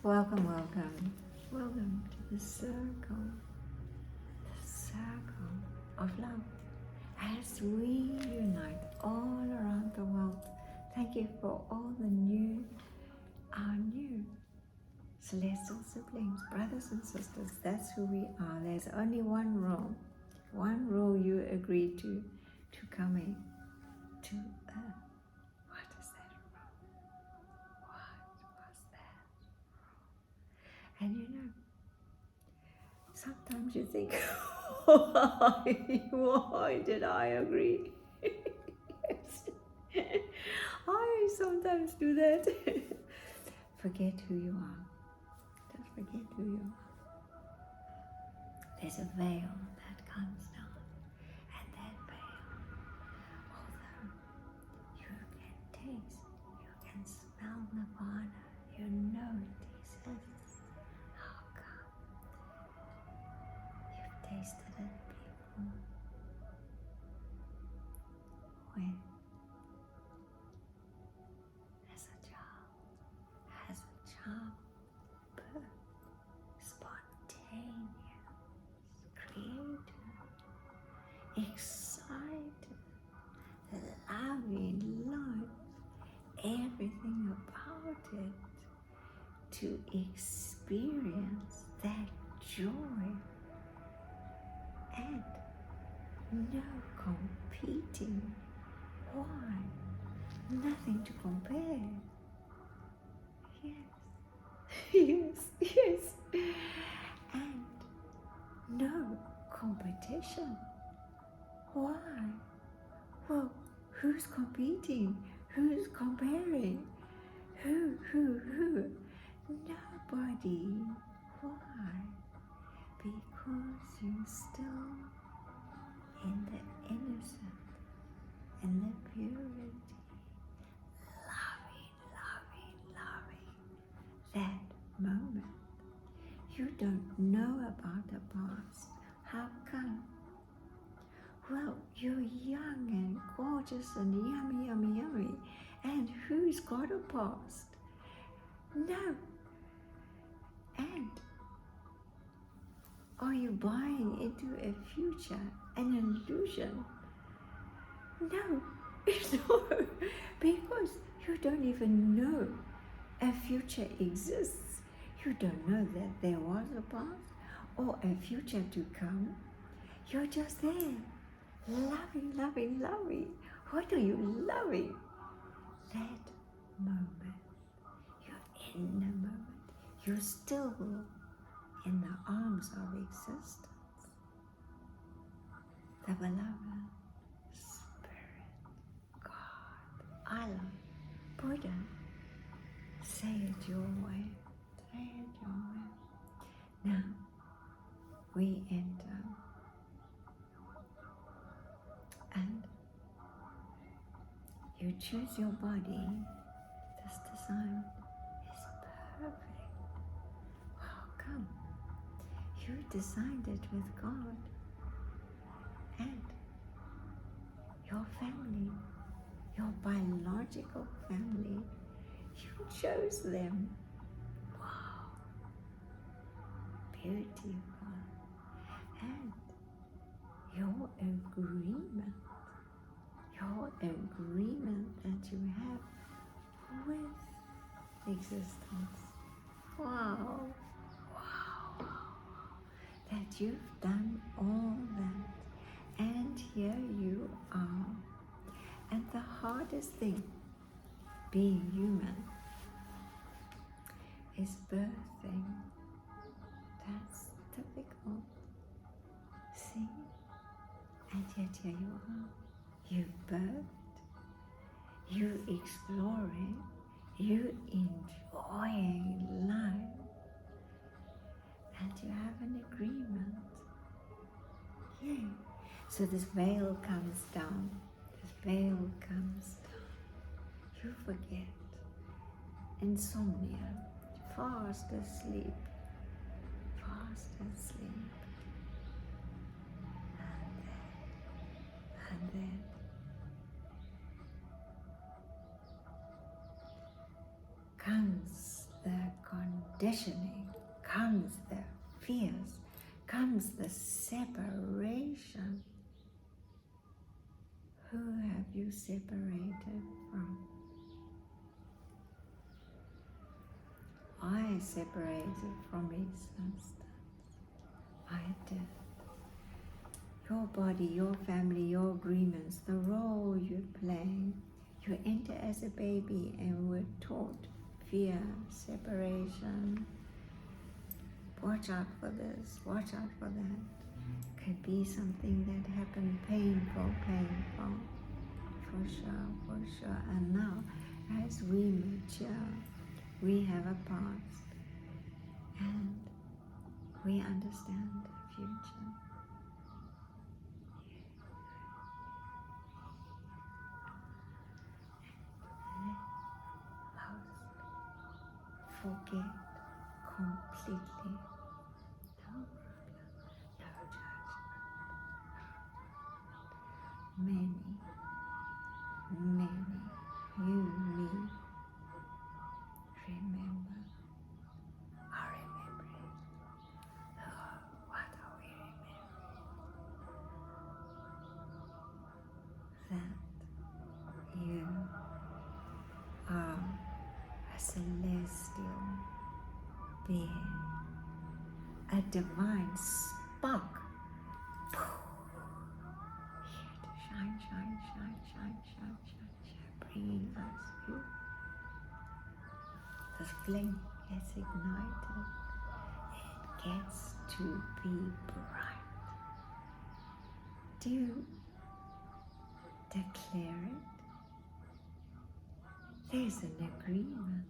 Welcome, welcome, welcome to the circle of love. As we unite all around the world, thank you for all our new celestial siblings, brothers and sisters. That's who we are. There's only one rule you agreed to come in to earth. What is that rule? What was that? And sometimes you think, why did I agree? Yes. I sometimes do that. Forget who you are. Just forget who you are. There's a veil that comes down, and that veil, although you can taste, you can smell nirvana, you know it exists. How come? You've tasted it before. When, as a child, birth, spontaneous, creative, excited, loving life, everything about it, to experience that joy and no competing. Why? Nothing to compare. Yes, yes. And no competition. Why? Well, who's competing? Who's comparing? Who? Nobody. Why? Because you're still in the innocence, in the purity, loving that moment. You don't know about the past. How come? Well, you're young and gorgeous and yummy. And who's got a past? No. And are you buying into a future, an illusion? No. No. Because you don't even know a future exists. You don't know that there was a past or a future to come. You're just there. Loving. What are you loving? That moment. You're in the moment. You're still in the arms of existence. The beloved Spirit, God, Allah, Buddha. Say it your way. Say it your way. Now, we enter. And you choose your body. This design is perfect. How come? You designed it with God and your family, your biological family. You chose them. Wow. Beautiful. And your agreement that you have with existence. Wow. That you've done all that, and here you are. And the hardest thing, being human, is birthing. That's difficult. See? And yet here you are. You birthed, you exploring, you enjoying life, and you have an agreement. Yay. So this veil comes down. You forget. Insomnia, fast asleep. And then comes the conditioning, comes the fears, comes the separation. Who have you separated from? I separated from existence. I did. Your body, your family, your agreements, the role you play. You enter as a baby and were taught fear, separation. Watch out for this, watch out for that. Could be something that happened painful, for sure. And now, as we mature, we have a past and we understand the future. Forget completely. No problem, no judgment. Many, you, me, remember, are remembering. Oh, what are we remembering? That you are a celestial being, a divine spark, here to shine, bringing us you. The flame gets ignited, it gets to be bright. Do you declare it? There's an agreement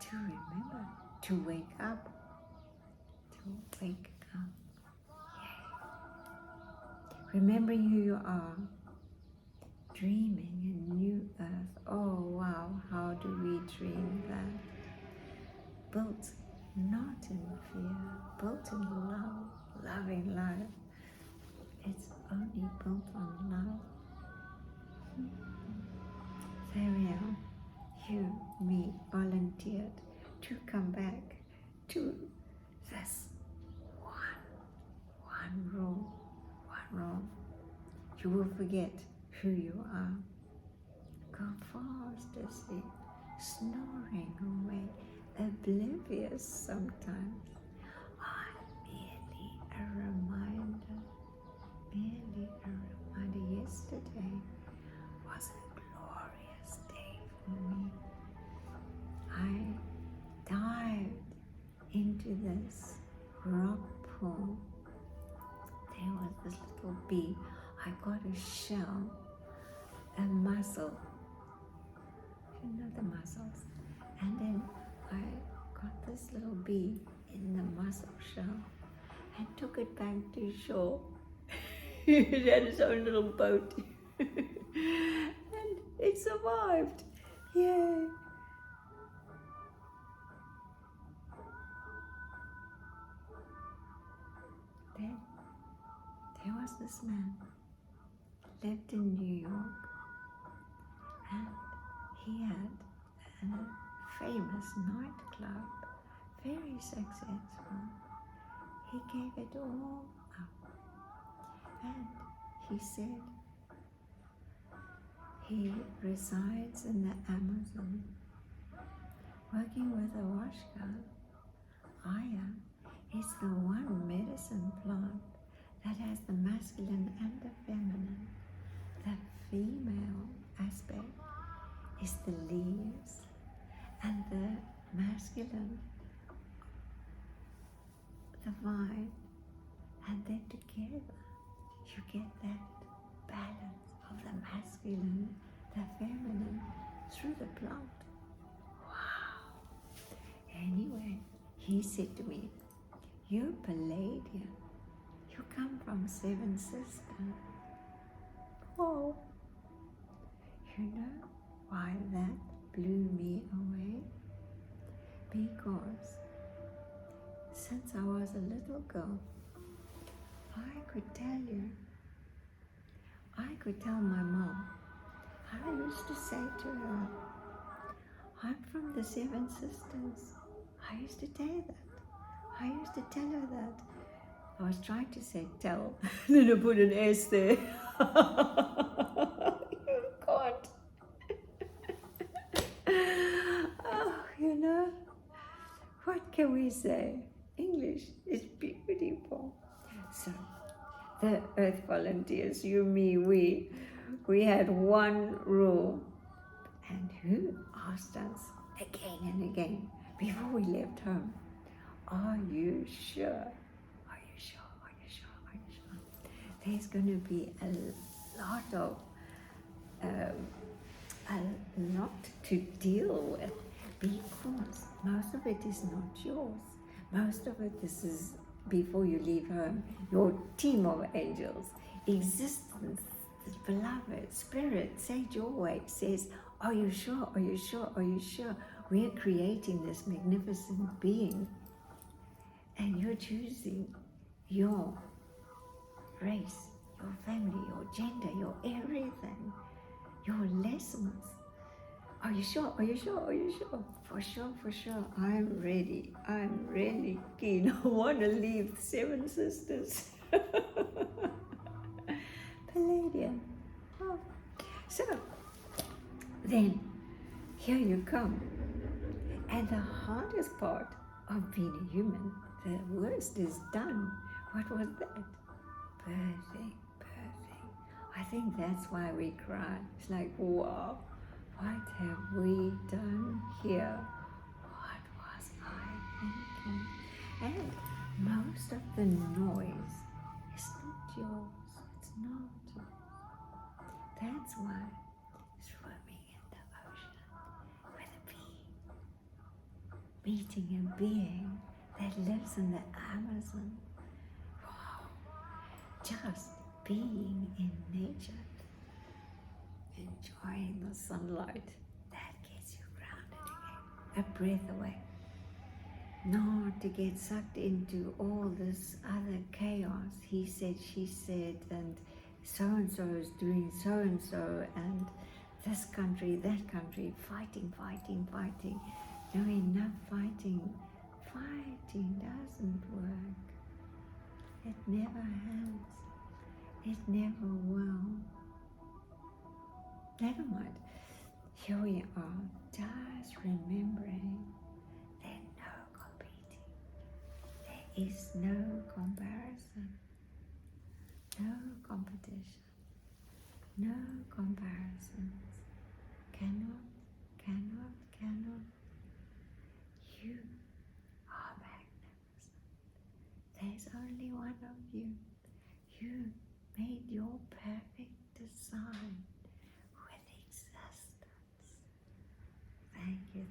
to remember, to wake up, Yay. Remembering who you are, dreaming a new earth. Oh wow, how do we dream that? Built not in fear, built in love, loving life. It's only built on love. There we are. You, me, volunteered to come back to this one rule. You will forget who you are. Go fast asleep, snoring away, oblivious sometimes. Merely a reminder. Yesterday was a glorious day for me. I dived into this rock pool. There was this little bee. I got a shell, a mussel, you know the mussels, and then I got this little bee in the mussel shell and took it back to shore. It had its own little boat and it survived. Yay! Then there was this man, lived in New York, and he had a famous nightclub, very successful. He gave it all up, and he said he resides in the Amazon, working with a wash girl. Aya is the one medicine plant that has the masculine and the feminine. The female aspect is the leaves, and the masculine, the vine, and then together you get that balance of the masculine, the feminine through the plant. Wow! Anyway, he said to me, "You're Palladian. You come from Seven Sisters." Oh, you know why that blew me away? Because since I was a little girl, I could tell my mom. I used to say to her, "I'm from the Seven Sisters. I used to tell her that. I used to tell her that. I was trying to say tell, then I put an S there. You can't. Oh, what can we say? English is beautiful. So, the Earth Volunteers, you, me, we had one rule. And who asked us again and again before we left home, are you sure? Are you sure? Are you sure? Are you sure? There's going to be a lot to deal with, because most of it is not yours. Most of it, this is before you leave home, your team of angels, existence, beloved, spirit, say it your way, says, are you sure? Are you sure? Are you sure? We're creating this magnificent being, and you're choosing your race, your family, your gender, your everything, your lessons. Are you sure? Are you sure? Are you sure? For sure, for sure. I'm ready. I'm really keen. I want to leave Seven Sisters. Palladium. Oh. So, then, here you come. And the hardest part of being a human, the worst is done. What was that? Birthing. I think that's why we cry. It's like, wow, what have we done here? What was I thinking? And most of the noise is not yours. It's not. That's why swimming in the ocean with a bee, meeting a being that lives in the Amazon. Wow. Just being in nature, enjoying the sunlight, that gets you grounded again, a breath away. Not to get sucked into all this other chaos. He said, she said, and so is doing so, and this country, that country, fighting. No, enough fighting. Fighting doesn't work. It never has. It never will. Never mind. Here we are, just remembering there's no competing. There is no comparison. No competition. No comparisons. Cannot. You are magnificent. There's only one of you. You made your perfect design with existence. Thank you.